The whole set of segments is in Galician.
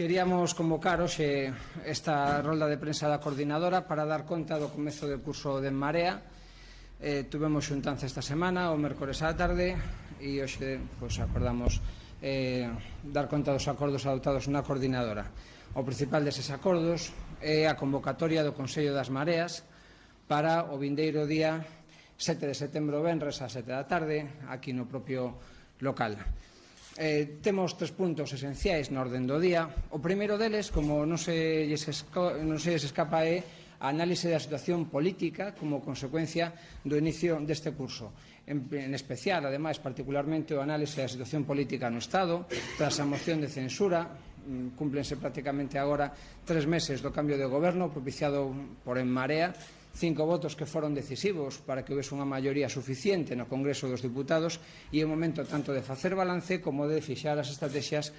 Queríamos convocar hoxe esta rolda de prensa da coordinadora para dar conta do comezo do curso de En Marea. Tuvemos xuntanza esta semana, o mércores á tarde, e hoxe acordamos dar conta dos acordos adoptados na coordinadora. O principal deses acordos é a convocatoria do Consello das Mareas para o vindeiro día 7 de setembro, venres, a 7 da tarde, aquí no propio local. Temos 3 puntos esenciais na orden do día. O primeiro deles, como non se lles escapa, é a análise da situación política como consecuencia do inicio deste curso. En especial, ademais, particularmente o análise da situación política no Estado, tras a moción de censura. Cúmplense prácticamente agora 3 meses do cambio de goberno propiciado por En Marea, 5 votos que foron decisivos para que houvese unha maioría suficiente no Congreso dos Diputados, e é o momento tanto de facer balance como de fixar as estrategias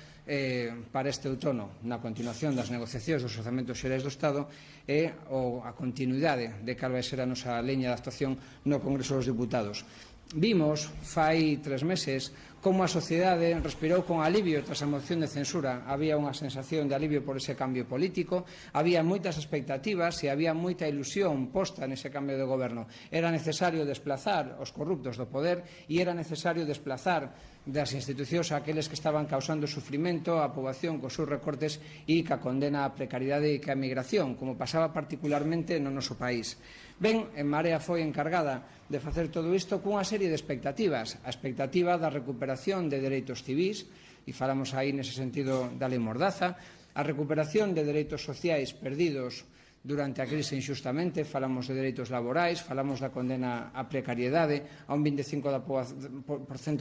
para este outono, na continuación das negociacións dos orzamentos xerais do Estado e a continuidade de cal vai ser a nosa liña de actuación no Congreso dos Diputados. Vimos, fai 3 meses, como a sociedade respirou con alivio tras a moción de censura. Había unha sensación de alivio por ese cambio político, había moitas expectativas e había moita ilusión posta nese cambio de goberno. Era necesario desplazar os corruptos do poder e era necesario desplazar das institucións aqueles que estaban causando sufrimento á poboación cos seus recortes e ca condena á precariedade e ca emigración, como pasaba particularmente no noso país. Ben, En Marea foi encargada de facer todo isto cunha serie de expectativas. A expectativa da recuperación de dereitos civís, e falamos aí nese sentido da Lei Mordaza, a recuperación de dereitos sociais perdidos durante a crise inxustamente, falamos de dereitos laborais, falamos da condena á precariedade, a un 25%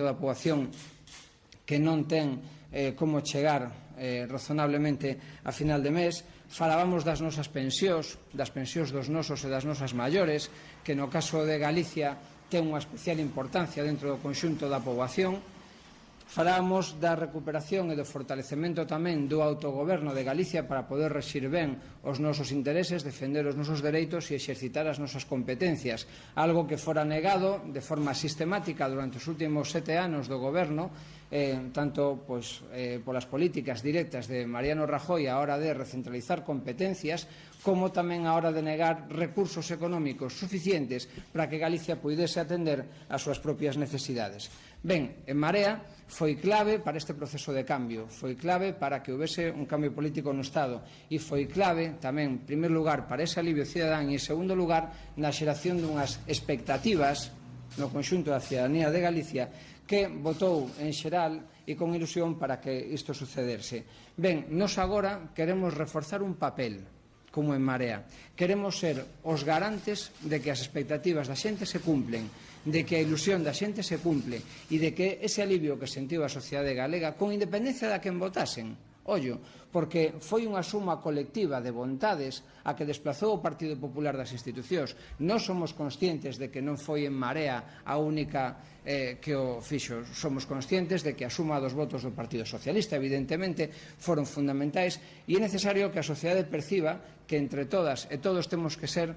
da poboación que non ten como chegar razonablemente a final de mes. Falábamos das nosas pensións, das pensións dos nosos e das nosas maiores, que no caso de Galicia ten unha especial importancia dentro do conxunto da poboación. Falábamos da recuperación e do fortalecemento tamén do autogoberno de Galicia para poder rexir ben os nosos intereses, defender os nosos dereitos e exercitar as nosas competencias, algo que fora negado de forma sistemática durante os últimos 7 anos do goberno, tanto polas políticas directas de Mariano Rajoy a hora de recentralizar competencias, como tamén a hora de negar recursos económicos suficientes para que Galicia puidese atender as súas propias necesidades. Ben, En Marea foi clave para este proceso de cambio, foi clave para que houvese un cambio político no Estado e foi clave tamén, en primeiro lugar, para ese alivio cidadán e, en segundo lugar, na xeración dunhas expectativas no conxunto da cidadanía de Galicia que votou en xeral e con ilusión para que isto sucederse. Ben, nos agora queremos reforzar un papel como En Marea. Queremos ser os garantes de que as expectativas da xente se cumplen, de que a ilusión da xente se cumple e de que ese alivio que sentiu a sociedade galega, con independencia da quen votasen, ollo, porque foi unha suma colectiva de vontades a que desplazou o Partido Popular das institucións. Non somos conscientes de que non foi En Marea a única que o fixo. Somos conscientes de que a suma dos votos do Partido Socialista, evidentemente, foron fundamentais e é necesario que a sociedade perciba que entre todas e todos temos que ser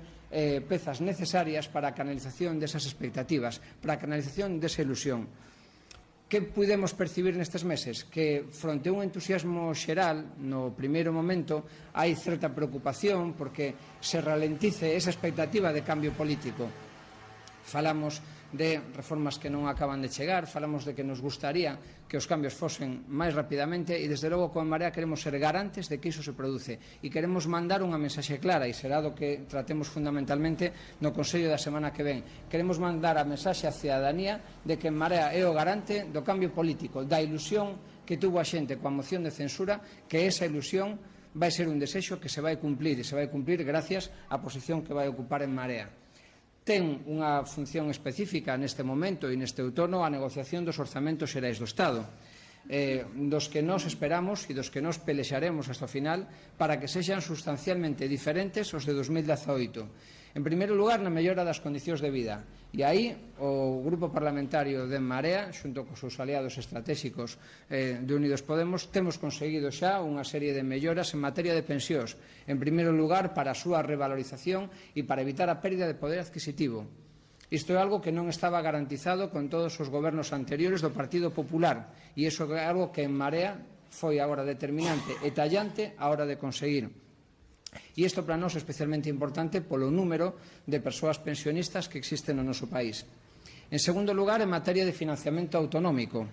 pezas necesarias para a canalización desas expectativas, para a canalización desa ilusión. Que pudemos percibir nestes meses? Que fronte a un entusiasmo xeral, no primeiro momento, hai certa preocupación porque se ralentice esa expectativa de cambio político. Falamos de reformas que non acaban de chegar, falamos de que nos gustaría que os cambios fosen máis rapidamente e, desde logo, con En Marea queremos ser garantes de que iso se produce e queremos mandar unha mensaxe clara, e será do que tratemos fundamentalmente no Consello da semana que ven. Queremos mandar a mensaxe á cidadanía de que En Marea é o garante do cambio político, da ilusión que tuvo a xente coa moción de censura, que esa ilusión vai ser un desexo que se vai cumplir, e se vai cumplir gracias á posición que vai ocupar En Marea. Ten unha función específica neste momento e neste outono a negociación dos orzamentos xerais do Estado, dos que nos esperamos e dos que nos pelexaremos hasta o final para que sexan sustancialmente diferentes os de 2018. En primeiro lugar, na mellora das condicións de vida. E aí, o Grupo Parlamentario de En Marea, xunto cos seus aliados estratégicos de Unidos Podemos, temos conseguido xa unha serie de melloras en materia de pensións. En primeiro lugar, para a súa revalorización e para evitar a pérdida de poder adquisitivo. Isto é algo que non estaba garantizado con todos os gobernos anteriores do Partido Popular, e iso é algo que En Marea foi agora determinante e tallante a hora de conseguir. E isto para nós é especialmente importante polo número de persoas pensionistas que existen no noso país. En segundo lugar, en materia de financiamento autonómico.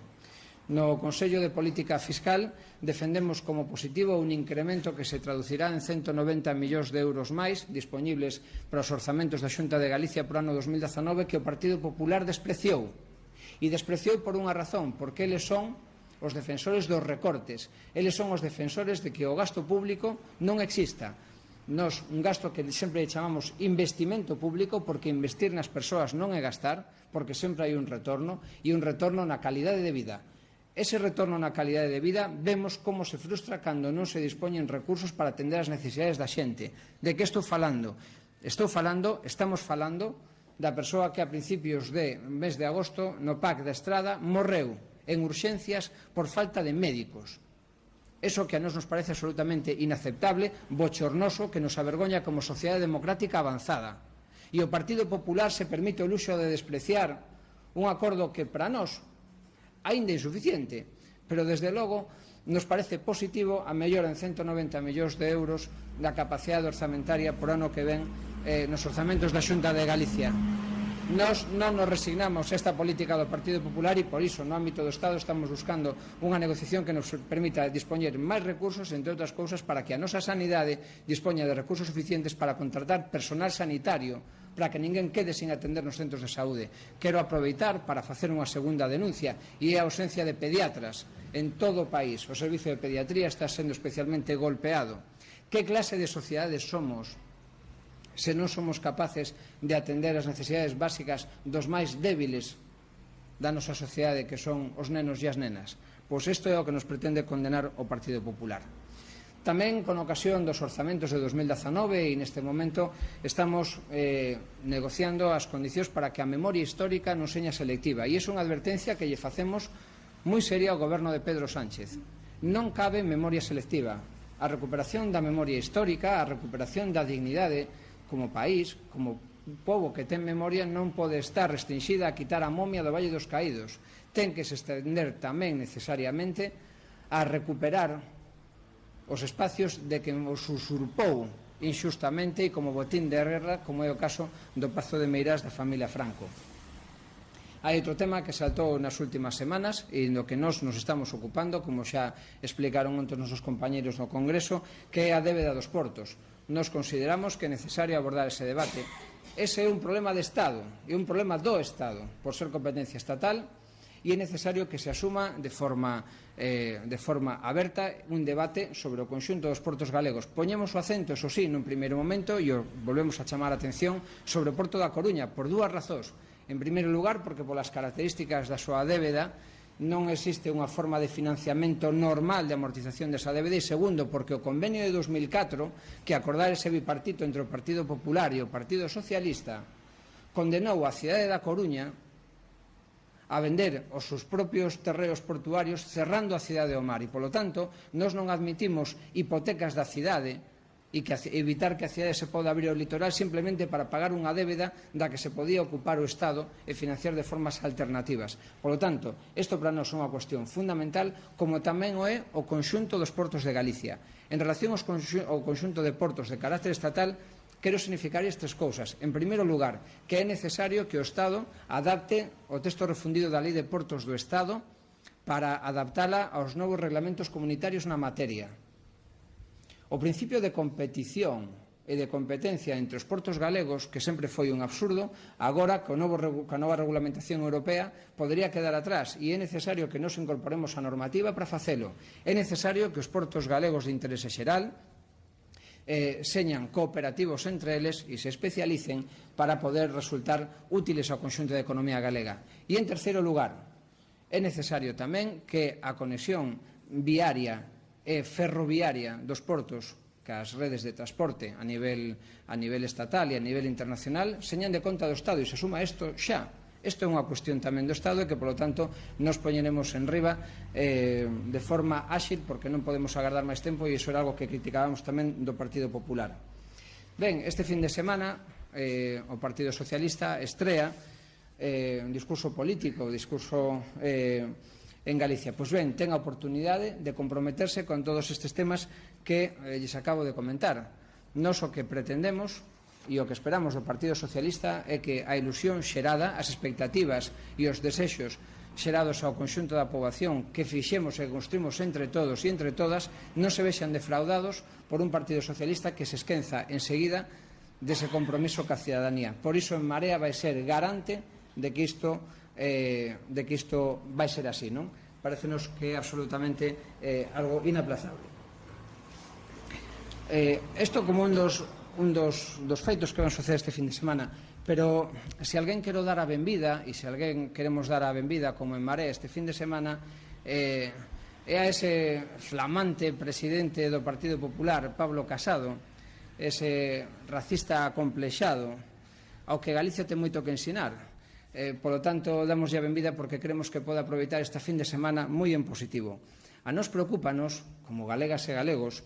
No Consello de Política Fiscal defendemos como positivo un incremento que se traducirá en 190 millóns de euros máis dispoñibles para os orzamentos da Xunta de Galicia por ano 2019 que o Partido Popular despreciou. E despreciou por unha razón, porque eles son os defensores dos recortes. Eles son os defensores de que o gasto público non exista. Nos, un gasto que sempre chamamos investimento público, porque investir nas persoas non é gastar, porque sempre hai un retorno, e un retorno na calidade de vida. Ese retorno na calidade de vida vemos como se frustra cando non se dispoñen recursos para atender as necesidades da xente. De que estou falando? Estamos falando da persoa que a principios de mes de agosto no PAC da Estrada morreu en urxencias por falta de médicos. Eso que a nos parece absolutamente inaceptable, bochornoso, que nos avergoña como sociedade democrática avanzada. E o Partido Popular se permite o luxo de despreciar un acordo que para nós aínda insuficiente, pero desde logo nos parece positivo a mellora en 190 millóns de euros da capacidade orzamentaria por ano que ven nos orzamentos da Xunta de Galicia. Nós non nos resignamos a esta política do Partido Popular e por iso no ámbito do Estado estamos buscando unha negociación que nos permita dispoñer máis recursos, entre outras cousas, para que a nosa sanidade dispoña de recursos suficientes para contratar personal sanitario, para que ninguén quede sin atender nos centros de saúde. Quero aproveitar para facer unha segunda denuncia, e é a ausencia de pediatras en todo o país. O servicio de pediatría está sendo especialmente golpeado. Que clase de sociedades somos se non somos capaces de atender as necesidades básicas dos máis débiles da nosa sociedade, que son os nenos e as nenas? Pois isto é o que nos pretende condenar o Partido Popular. Tamén, con ocasión dos orzamentos de 2019, e neste momento estamos negociando as condicións para que a memoria histórica non seña selectiva. E é unha advertencia que lle facemos moi seria ao goberno de Pedro Sánchez. Non cabe memoria selectiva. A recuperación da memoria histórica, a recuperación da dignidade como país, como pobo que ten memoria, non pode estar restringida a quitar a momia do Valle dos Caídos. Ten que se estender tamén necesariamente a recuperar os espacios de que os usurpou inxustamente e como botín de guerra, como é o caso do Pazo de Meirás da familia Franco. Hai outro tema que saltou nas últimas semanas e no que nos estamos ocupando, como xa explicaron onte os nosos compañeros no Congreso, que é a débeda dos portos. Nos consideramos que é necesario abordar ese debate. Ese é un problema de Estado, é un problema do Estado, por ser competencia estatal, e é necesario que se asuma de forma aberta un debate sobre o conxunto dos portos galegos. Poñemos o acento, eso sí, nun primeiro momento, e volvemos a chamar a atención sobre o Porto da Coruña, por dúas razóns. En primeiro lugar, porque polas características da súa débeda non existe unha forma de financiamento normal de amortización desa débeda, e segundo, porque o convenio de 2004, que acordar ese bipartito entre o Partido Popular e o Partido Socialista, condenou a cidade da Coruña a vender os seus propios terreos portuarios cerrando a cidade ao mar, e, polo tanto, nós non admitimos hipotecas da cidade e que evitar que a cidade se poda abrir ao litoral simplemente para pagar unha débeda da que se podía ocupar o Estado e financiar de formas alternativas. Polo tanto, isto para nós é unha cuestión fundamental, como tamén o é o conxunto dos portos de Galicia. En relación ao conxunto de portos de carácter estatal, quero significar estas cousas. En primeiro lugar, que é necesario que o Estado adapte o texto refundido da Lei de Portos do Estado para adaptala aos novos reglamentos comunitarios na materia. O principio de competición e de competencia entre os portos galegos, que sempre foi un absurdo, agora, coa nova regulamentación europea, podería quedar atrás, e é necesario que nos incorporemos a normativa para facelo. É necesario que os portos galegos de interese xeral señan cooperativos entre eles e se especialicen para poder resultar útiles ao conxunto da economía galega. E, en terceiro lugar, é necesario tamén que a conexión viaria e ferroviaria dos portos cas redes de transporte a nivel estatal e a nivel internacional señan de conta do Estado, e se suma isto xa. Isto é unha cuestión tamén do Estado e que, polo tanto, nos poñeremos en riba de forma áxil, porque non podemos agardar máis tempo, e iso era algo que criticábamos tamén do Partido Popular. Ben, este fin de semana o Partido Socialista estrea un discurso político, un discurso en Galicia. Pois ben, ten a oportunidade de comprometerse con todos estes temas que lles acabo de comentar. Nós o que pretendemos e o que esperamos do Partido Socialista é que a ilusión xerada, as expectativas e os desexos xerados ao conxunto da poboación que fixemos e construímos entre todos e entre todas non se vexan defraudados por un Partido Socialista que se esquenza enseguida dese compromiso ca cidadanía. Por iso En Marea vai ser garante de que isto vai ser así, non? Parécenos que é absolutamente algo inaplazable. Isto como un dos feitos que van suceder este fin de semana, pero se alguén quero dar a benvida e se alguén queremos dar a benvida como En Marea este fin de semana é a ese flamante presidente do Partido Popular, Pablo Casado, ese racista acomplexado ao que Galicia ten moito que ensinar. Polo tanto, damos a benvida porque queremos que poda aproveitar esta fin de semana moi en positivo. A nos preocúpanos, como galegas e galegos,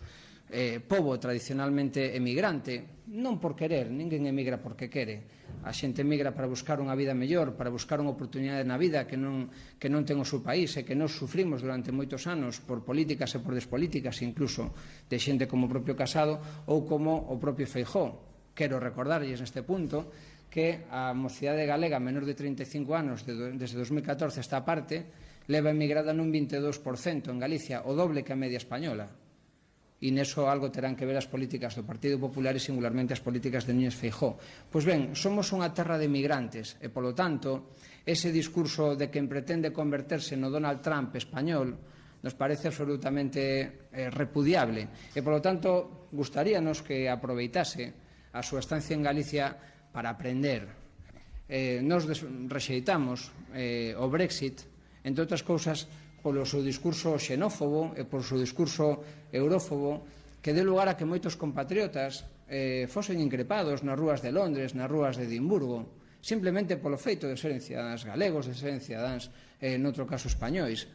pobo tradicionalmente emigrante, non por querer, ninguén emigra porque quere. A xente emigra para buscar unha vida mellor, para buscar unha oportunidade na vida que non ten o seu país e que nos sufrimos durante moitos anos por políticas e por despolíticas, incluso de xente como o propio Casado ou como o propio Feijóo. Quero recordarlles neste punto que a mocidade galega menor de 35 anos desde 2014 esta parte leva emigrada nun 22% en Galicia, o doble que a media española. E neso algo terán que ver as políticas do Partido Popular e singularmente as políticas de Núñez Feijóo. Pois ben, somos unha terra de emigrantes e, polo tanto, ese discurso de quen pretende converterse no Donald Trump español nos parece absolutamente repudiable e, polo tanto, gustaríanos que aproveitase a súa estancia en Galicia para aprender. Nos rexeitamos o Brexit, entre outras cousas, polo seu discurso xenófobo e polo seu discurso eurófobo que dé lugar a que moitos compatriotas fosen increpados nas rúas de Londres, nas rúas de Edimburgo, simplemente polo feito de seren cidadáns galegos, de seren cidadáns, noutro caso, españois.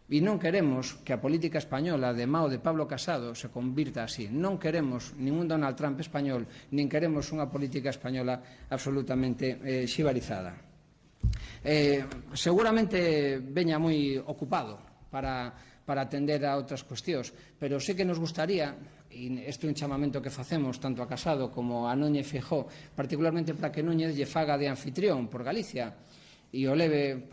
E non queremos que a política española de Mao de Pablo Casado se convirta así. Non queremos ningún Donald Trump español, nin queremos unha política española absolutamente xibarizada. Seguramente veña moi ocupado para atender a outras cuestións, pero sí que nos gustaría, e isto é un chamamento que facemos tanto a Casado como a Núñez Feijóo, particularmente para que Núñez lle faga de anfitrión por Galicia e o leve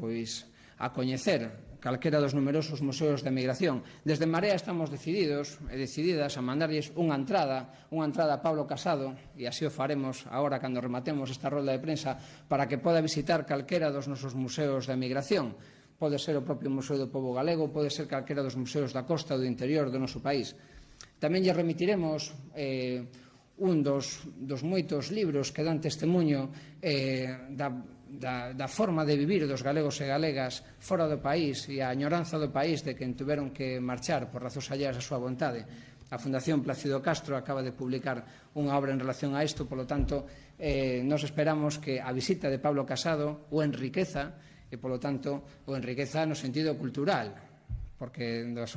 a coñecer calquera dos numerosos museos de emigración. Desde Marea estamos decididos e decididas a mandarlles unha entrada a Pablo Casado, e así o faremos agora cando rematemos esta rolda de prensa, para que poda visitar calquera dos nosos museos de emigración. Pode ser o propio Museo do Pobo Galego, pode ser calquera dos museos da costa ou do interior do noso país. Tamén lle remitiremos un dos moitos libros que dan testemunho da forma de vivir dos galegos e galegas fora do país e a añoranza do país de quen tuveron que marchar por razóns alleas a súa vontade. A Fundación Plácido Castro acaba de publicar unha obra en relación a isto, polo tanto, nos esperamos que a visita de Pablo Casado o enriqueza, e polo tanto o enriqueza no sentido cultural, porque das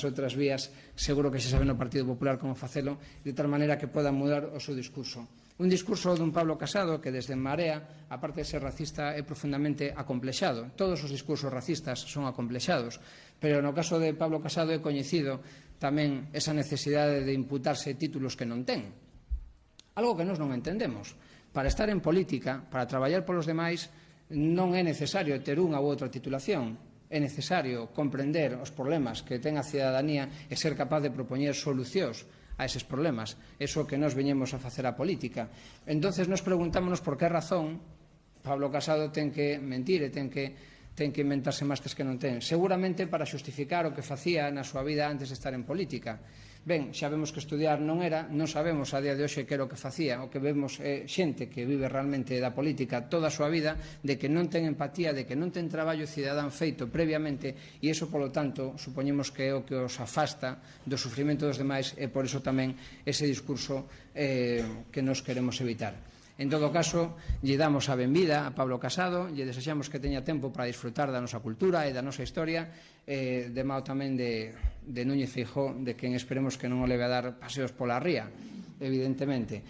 outras vías seguro que se sabe no Partido Popular como facelo, de tal maneira que poda mudar o seu discurso. Un discurso dun Pablo Casado que desde En Marea, aparte de ser racista, é profundamente acomplexado. Todos os discursos racistas son acomplexados, pero no caso de Pablo Casado é coñecido tamén esa necesidade de imputarse títulos que non ten. Algo que nós non entendemos. Para estar en política, para traballar polos demais, non é necesario ter unha ou outra titulación. É necesario comprender os problemas que ten a cidadanía e ser capaz de propoñer solucións a eses problemas. Eso que nós veñemos a facer a política. Entonces nos preguntámonos por que razón Pablo Casado ten que mentir e ten que inventarse máscaras que non ten. Seguramente para xustificar o que facía na súa vida antes de estar en política. Ben, xa vemos que estudiar non era, non sabemos a día de hoxe que era o que facía. O que vemos é xente que vive realmente da política toda a súa vida, de que non ten empatía, de que non ten traballo cidadán feito previamente, e iso, polo tanto, supoñemos que é o que os afasta do sufrimento dos demais, e por iso tamén ese discurso que nos queremos evitar. En todo caso, lle damos a benvida a Pablo Casado, lle desexamos que teña tempo para disfrutar da nosa cultura e da nosa historia, de mao tamén de Núñez Feijóo, de quen esperemos que non o leve a dar paseos pola ría, evidentemente.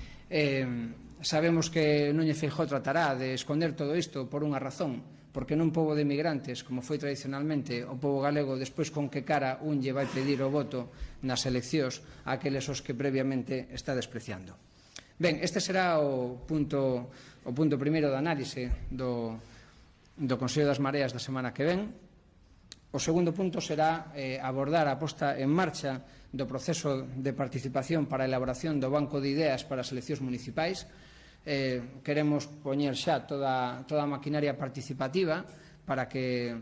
Sabemos que Núñez Feijóo tratará de esconder todo isto por unha razón, porque nun pobo de migrantes, como foi tradicionalmente o pobo galego, despois con que cara un lle vai pedir o voto nas eleccións àqueles os que previamente está despreciando. Ben, este será o punto primeiro de análise do Consello das Mareas da semana que ven. O segundo punto será abordar a posta en marcha do proceso de participación para a elaboración do banco de ideas para as eleccións municipais. Queremos poñer xa toda a maquinaria participativa para que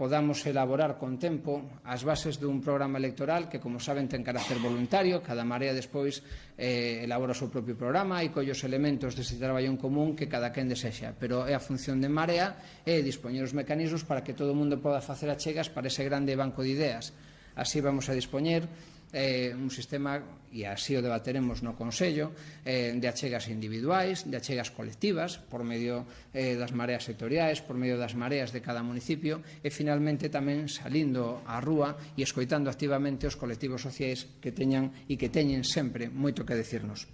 podamos elaborar con tempo as bases dun programa electoral que, como saben, ten carácter voluntario. Cada marea despois elabora o seu propio programa e colle os elementos dese traballo en común que cada quen desexa. Pero é a función de Marea dispoñer os mecanismos para que todo o mundo poda facer achegas para ese grande banco de ideas. Así vamos a dispoñer un sistema, e así o debateremos no Consello, de achegas individuais, de achegas colectivas, por medio das mareas sectoriais, por medio das mareas de cada municipio, e finalmente tamén salindo á rúa e escoitando activamente os colectivos sociais que teñan e que teñen sempre moito que decirnos.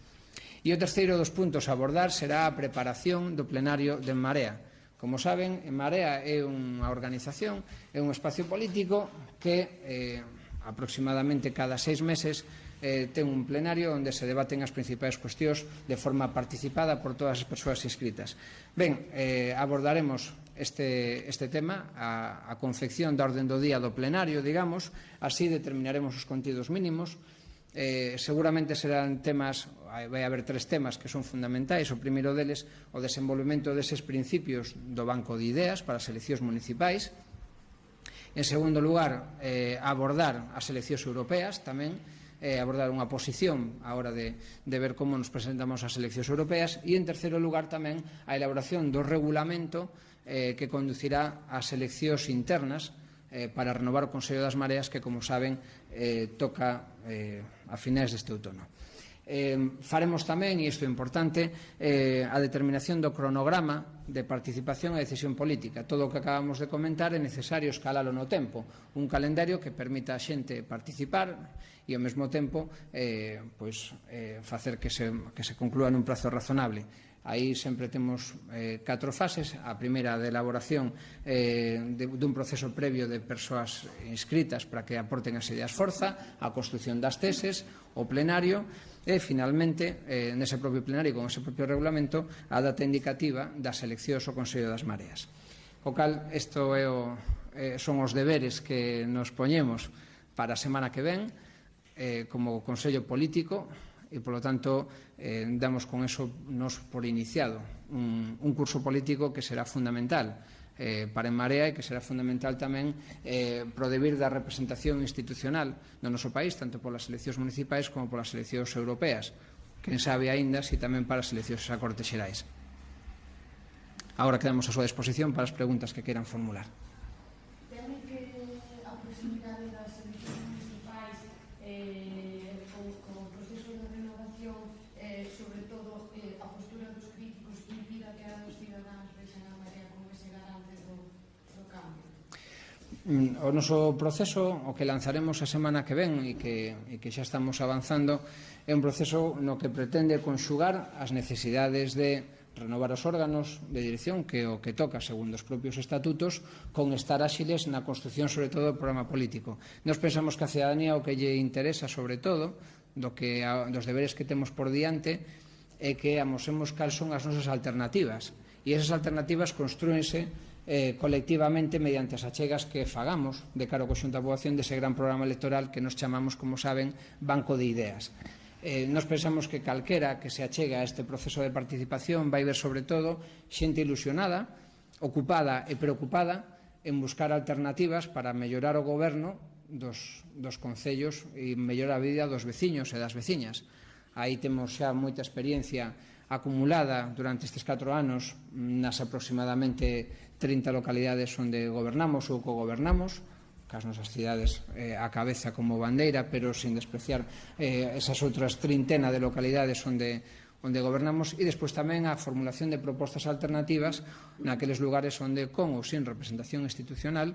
E o terceiro dos puntos a abordar será a preparación do plenario de En Marea. Como saben, En Marea é unha organización, é un espacio político que aproximadamente cada 6 meses ten un plenario onde se debaten as principais cuestións de forma participada por todas as persoas inscritas. Ben, abordaremos este tema, a confección da orden do día do plenario, digamos, así determinaremos os contidos mínimos. Seguramente serán temas, vai haber 3 temas que son fundamentais. O primeiro deles, o desenvolvemento deses principios do banco de ideas para as eleccións municipais. En segundo lugar, abordar as eleccións europeas tamén, abordar unha posición á hora de ver como nos presentamos ás eleccións europeas. E, en terceiro lugar, tamén a elaboración do regulamento que conducirá ás eleccións internas para renovar o Consello das Mareas, que, como saben, toca a finais deste outono. Faremos tamén, e isto é importante, a determinación do cronograma de participación e decisión política. Todo o que acabamos de comentar é necesario escalalo no tempo, un calendario que permita a xente participar e ao mesmo tempo facer que se conclúa nun prazo razonable. Aí sempre temos 4 fases. A primeira, de elaboración dun proceso previo de persoas inscritas para que aporten as ideas forza, a construción das teses, o plenario e, finalmente, nese propio plenario con ese propio regulamento, a data indicativa das eleccións ao Consello das Mareas. Co cal, isto son os deberes que nos poñemos para a semana que ven como Consello Político, e, polo tanto, damos con eso nos por iniciado un curso político que será fundamental para En Marea e que será fundamental tamén pro debir da representación institucional do noso país, tanto polas eleccións municipais como polas eleccións europeas. Quen sabe aínda se tamén para as eleccións a Cortes Xerais. Agora quedamos a súa disposición para as preguntas que queiran formular. Teme que a proximidade das eleccións municipais con o proceso de renovación, sobre todo a postura dos críticos, impida que os cidadáns vexan a Marea como ese garante do cambio? O noso proceso, o que lanzaremos a semana que ven e que xa estamos avanzando, é un proceso no que pretende conxugar as necesidades de renovar os órganos de dirección, que é o que toca segundo os propios estatutos, con estar áxiles na construción, sobre todo, do programa político. Nos pensamos que a cidadanía o que lle interesa, sobre todo, dos deberes que temos por diante, é que amosemos cal son as nosas alternativas. E esas alternativas construense colectivamente mediante as achegas que fagamos de cara ao conxunto da poboación dese gran programa electoral que nos chamamos, como saben, Banco de Ideas. Nos pensamos que calquera que se achega a este proceso de participación vai ver, sobre todo, xente ilusionada, ocupada e preocupada en buscar alternativas para mellorar o goberno dos concellos e mellorar a vida dos veciños e das veciñas. Aí temos xa moita experiencia acumulada durante estes 4 anos nas aproximadamente 30 localidades onde gobernamos ou cogobernamos, cas nosas cidades a cabeza como bandeira, pero sin despreciar esas outras trintena de localidades onde gobernamos, e despois tamén a formulación de propostas alternativas naqueles lugares onde, con ou sin representación institucional,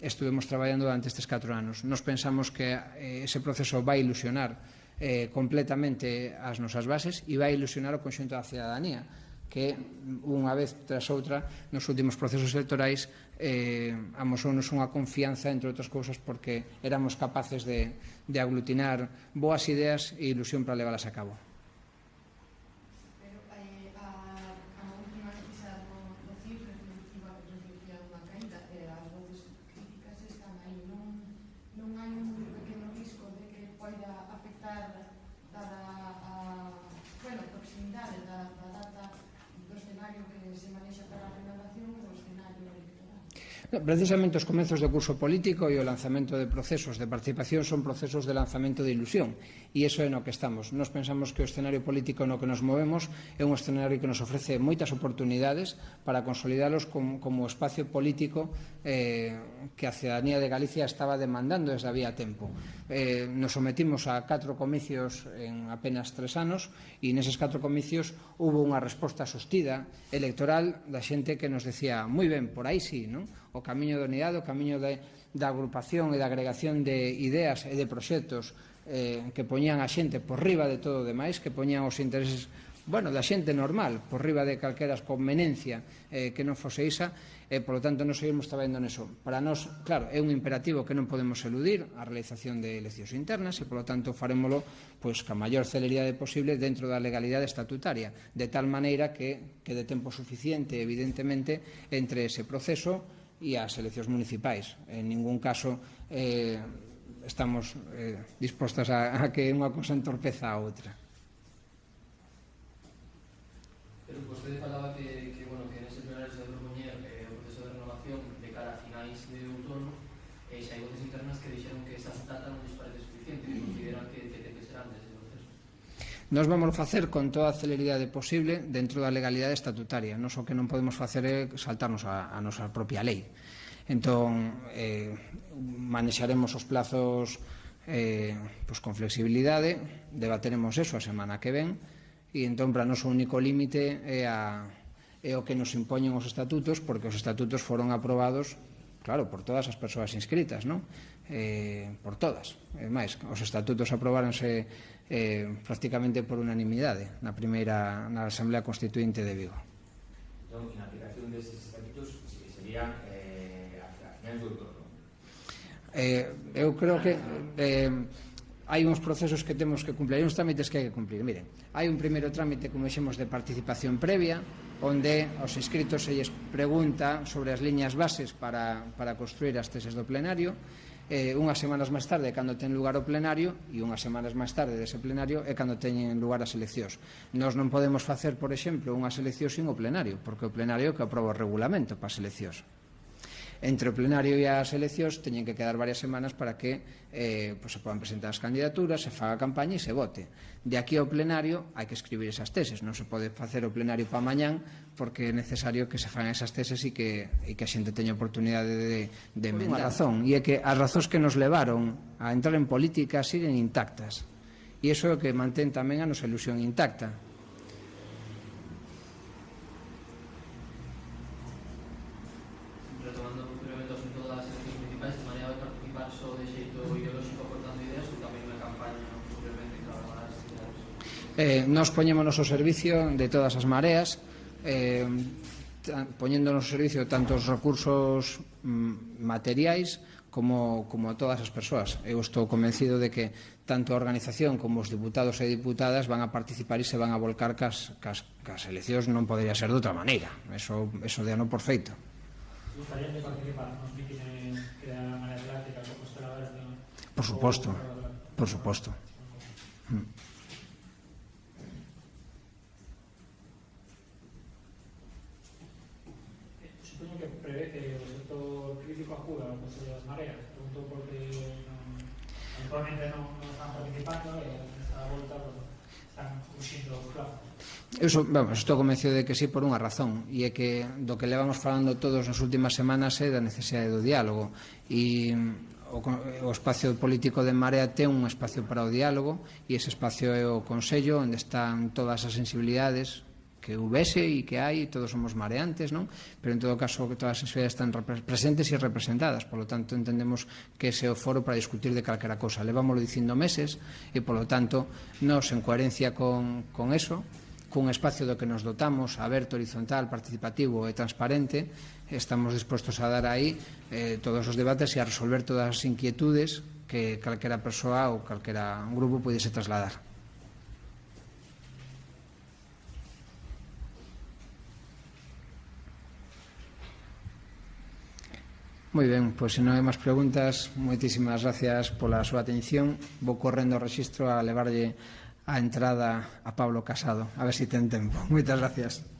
estuvemos traballando durante estes 4 anos. Nos pensamos que ese proceso vai ilusionar completamente as nosas bases e vai ilusionar o conxunto da cidadanía. que unha vez tras outra nos últimos procesos electorais amosounos unha confianza, entre outras cousas, porque éramos capaces de aglutinar boas ideas e ilusión para leválas a cabo. Pero a última noticia do CIR reflectiva unha caída, as voces críticas están aí, non hai un pequeno risco de que poida afectar dada a proximidade da data do escenario que se manexa para a renovación e do escenario electoral. Precisamente os comezos de curso político e o lanzamento de procesos de participación son procesos de lanzamento de ilusión, e iso é no que estamos. Nos pensamos que o escenario político no que nos movemos é un escenario que nos ofrece moitas oportunidades para consolidalos como espacio político que a cidadanía de Galicia estaba demandando desde había tempo. Nos sometimos a 4 comicios en apenas 3 anos, e neses 4 comicios hubo unha resposta sostida electoral da xente que nos decía: moi ben, por aí sí, non? O camiño da unidade, o camiño da agrupación e da agregación de ideas e de proxectos que poñían a xente por riba de todo o demais, que poñían os intereses da xente normal por riba de calquera conveniencia que non fose isa, por lo tanto, nos seguimos traballando neso. Para nós, claro, é un imperativo que non podemos eludir a realización de eleccións internas e, por lo tanto, farémolo ca maior celeridade posible dentro da legalidade estatutaria, de tal maneira que quede tempo suficiente, evidentemente, entre ese proceso e as eleccións municipais. En ningún caso estamos dispostas a que unha cosa entorpeza a outra. Pero vostede falaba que nese plenario se debe propoñer o proceso de renovación de cara a finais de outono, e xa hai voces internas que dixeron que esa data non lles parece suficiente, que consideran que ten que ser antes do proceso. Nós vamos facer con toda a celeridade posible dentro da legalidade estatutaria. Nós o que non podemos facer é saltarnos a nosa propia lei. Entón, manexaremos os plazos con flexibilidade, debateremos eso a semana que ven, e entón para nós o único límite é o que nos impoñen os estatutos, porque os estatutos foron aprobados, claro, por todas as persoas inscritas, non? Por todas. É máis, os estatutos aprobáronse prácticamente por unanimidade na Asamblea Constituinte de Vigo. Entón, na aplicación destes estatutos sería a finais do outono? Eu creo que hai uns procesos que temos que cumplir, hai uns trámites que hai que cumplir. Miren, hai un primeiro trámite, como dixemos, de participación previa, onde aos inscritos se lles pregunta sobre as liñas bases para construir as teses do plenario. Unhas semanas máis tarde é cando ten lugar o plenario, e unhas semanas máis tarde dese plenario é cando teñen lugar as eleccións. Nós non podemos facer, por exemplo, unhas eleccións sin o plenario, porque o plenario é que aproba o regulamento para as eleccións. Entre o plenario e as eleccións teñen que quedar varias semanas para que se podan presentar as candidaturas, se faga a campaña e se vote. De aquí ao plenario hai que escribir esas teses. Non se pode facer o plenario para mañán, porque é necesario que se fagan esas teses e que a xente teña oportunidade de emendar. Unha razón, e é que as razóns que nos levaron a entrar en política siguen intactas. E iso é o que mantén tamén a nosa ilusión intacta. Nos poñémonos ao servicio de todas as mareas, poñéndonos ao servicio tanto os recursos materiais como todas as persoas. Eu estou convencido de que tanto a organización como os diputados e diputadas van a participar e se van a volcar cas eleccións. Non podería ser de outra maneira. Eso de ano por feito. Gustarían de participar nos mítines que da Marea Atlántica, como Estela Verde? Por suposto, por suposto. Supoño que prevé que o sector crítico acuda ao Consello das Mareas. Preguntou porque actualmente non están participando e nesta volta están fuxindo os plazos. Estou convencido de que sí por unha razón, e é que do que levamos falando todos nas últimas semanas é da necesidade do diálogo, e o espacio político de Marea ten un espacio para o diálogo, e ese espacio é o Consello, onde están todas as sensibilidades que houvese e que hai, todos somos mareantes, non? Pero en todo caso todas as sensibilidades están presentes e representadas, por lo tanto entendemos que ese é o foro para discutir de calquera cosa. Levámoslo dicindo meses e, por lo tanto, nos en coherencia con eso, cun espacio do que nos dotamos, aberto, horizontal, participativo e transparente. Estamos dispostos a dar aí todos os debates e a resolver todas as inquietudes que calquera persoa ou calquera grupo pudiese trasladar. Moi ben, pois se non hai máis preguntas, moitísimas gracias pola súa atención. Vou correndo o rexistro a levarlle a entrada a Pablo Casado, a ver se ten tempo. Moitas gracias.